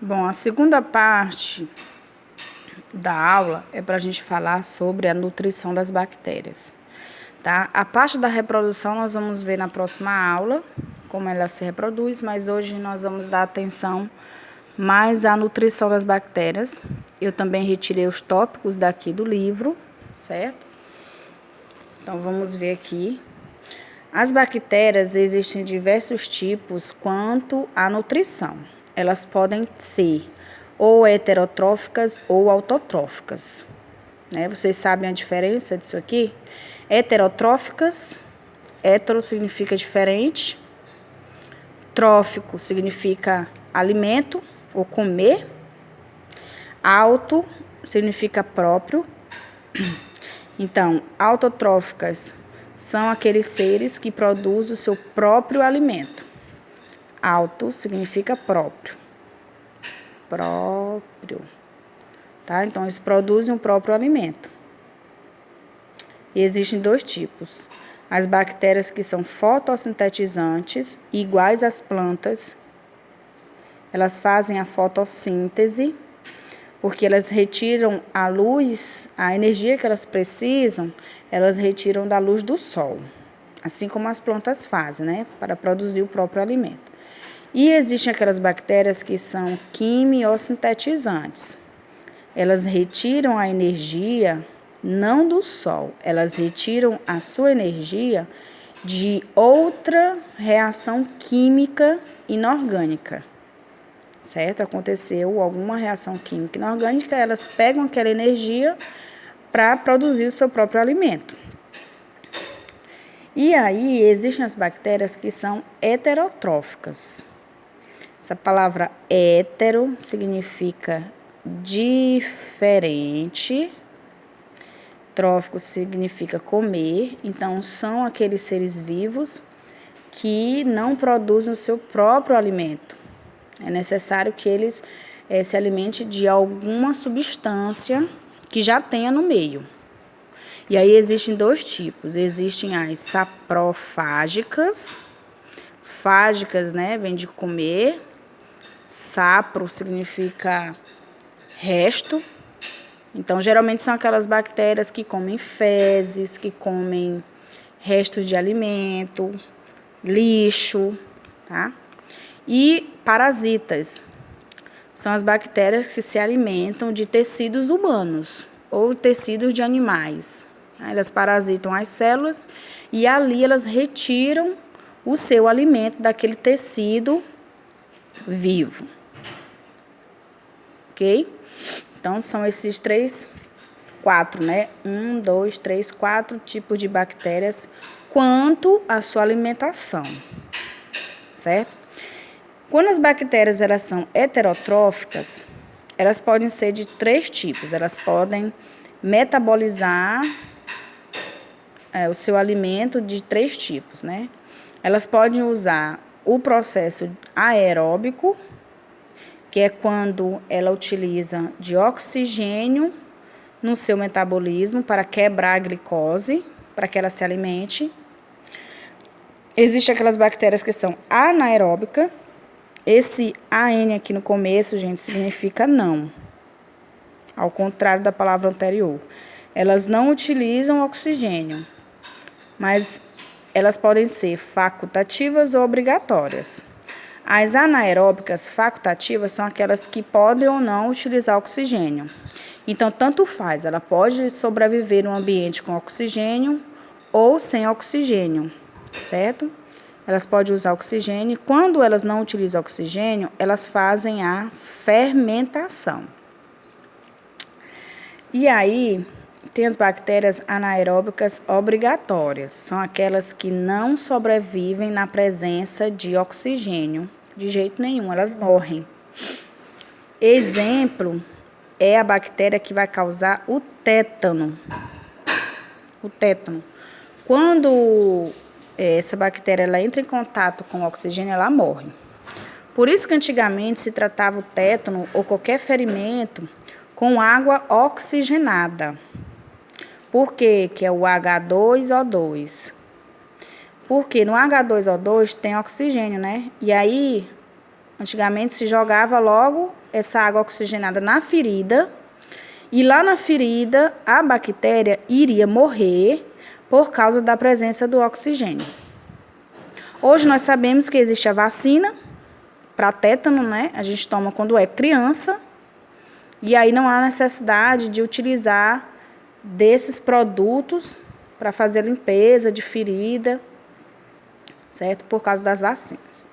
Bom, a segunda parte da aula é para a gente falar sobre a nutrição das bactérias, tá? A parte da reprodução nós vamos ver na próxima aula, como ela se reproduz, mas hoje nós vamos dar atenção mais à nutrição das bactérias. Eu também retirei os tópicos daqui do livro, certo? Então, vamos ver aqui. As bactérias existem diversos tipos quanto à nutrição. Elas podem ser ou heterotróficas ou autotróficas, né? Vocês sabem a diferença disso aqui? Heterotróficas, hetero significa diferente, trófico significa alimento ou comer, auto significa próprio. Então, autotróficas são aqueles seres que produzem o seu próprio alimento. Auto significa próprio. Tá? Então, eles produzem o próprio alimento. E existem dois tipos. As bactérias que são fotossintetizantes, iguais às plantas. Elas fazem a fotossíntese, porque elas retiram a luz, a energia que elas precisam, elas retiram da luz do sol. Assim como as plantas fazem, né? Para produzir o próprio alimento. E existem aquelas bactérias que são quimiosintetizantes. Elas retiram a energia não do sol, elas retiram a sua energia de outra reação química inorgânica. Certo? Aconteceu alguma reação química inorgânica, elas pegam aquela energia para produzir o seu próprio alimento. E aí, existem as bactérias que são heterotróficas. Essa palavra hétero significa diferente, trófico significa comer, então são aqueles seres vivos que não produzem o seu próprio alimento. É necessário que eles se alimentem de alguma substância que já tenha no meio. E aí existem dois tipos. Existem as saprofágicas. Fágicas, né, vem de comer. Sapro significa resto. Então, geralmente são aquelas bactérias que comem fezes, que comem restos de alimento, lixo, tá? E parasitas são as bactérias que se alimentam de tecidos humanos ou tecidos de animais. Elas parasitam as células e ali elas retiram o seu alimento daquele tecido vivo. Ok? Então, são esses quatro, né? 1, 2, 3, 4 tipos de bactérias quanto à sua alimentação. Certo? Quando as bactérias elas são heterotróficas, elas podem ser de 3 tipos. Elas podem metabolizar o seu alimento de 3 tipos, né? Elas podem usar o processo aeróbico, que é quando ela utiliza de oxigênio no seu metabolismo para quebrar a glicose, para que ela se alimente. Existem aquelas bactérias que são anaeróbicas. Esse AN aqui no começo, gente, significa não. Ao contrário da palavra anterior. Elas não utilizam oxigênio, mas elas podem ser facultativas ou obrigatórias. As anaeróbicas facultativas são aquelas que podem ou não utilizar oxigênio. Então, tanto faz, ela pode sobreviver num ambiente com oxigênio ou sem oxigênio, certo? Elas podem usar oxigênio. Quando elas não utilizam oxigênio, elas fazem a fermentação. E aí, tem as bactérias anaeróbicas obrigatórias. São aquelas que não sobrevivem na presença de oxigênio. De jeito nenhum, elas morrem. Exemplo é a bactéria que vai causar o tétano. O tétano. Quando essa bactéria ela entra em contato com o oxigênio, ela morre. Por isso que antigamente se tratava o tétano ou qualquer ferimento com água oxigenada. Por quê? Que é o H2O2. Porque no H2O2 tem oxigênio, né? E aí, antigamente se jogava logo essa água oxigenada na ferida, e lá na ferida a bactéria iria morrer por causa da presença do oxigênio. Hoje nós sabemos que existe a vacina para tétano, né? A gente toma quando é criança, e aí não há necessidade de utilizar desses produtos para fazer limpeza de ferida, certo? Por causa das vacinas.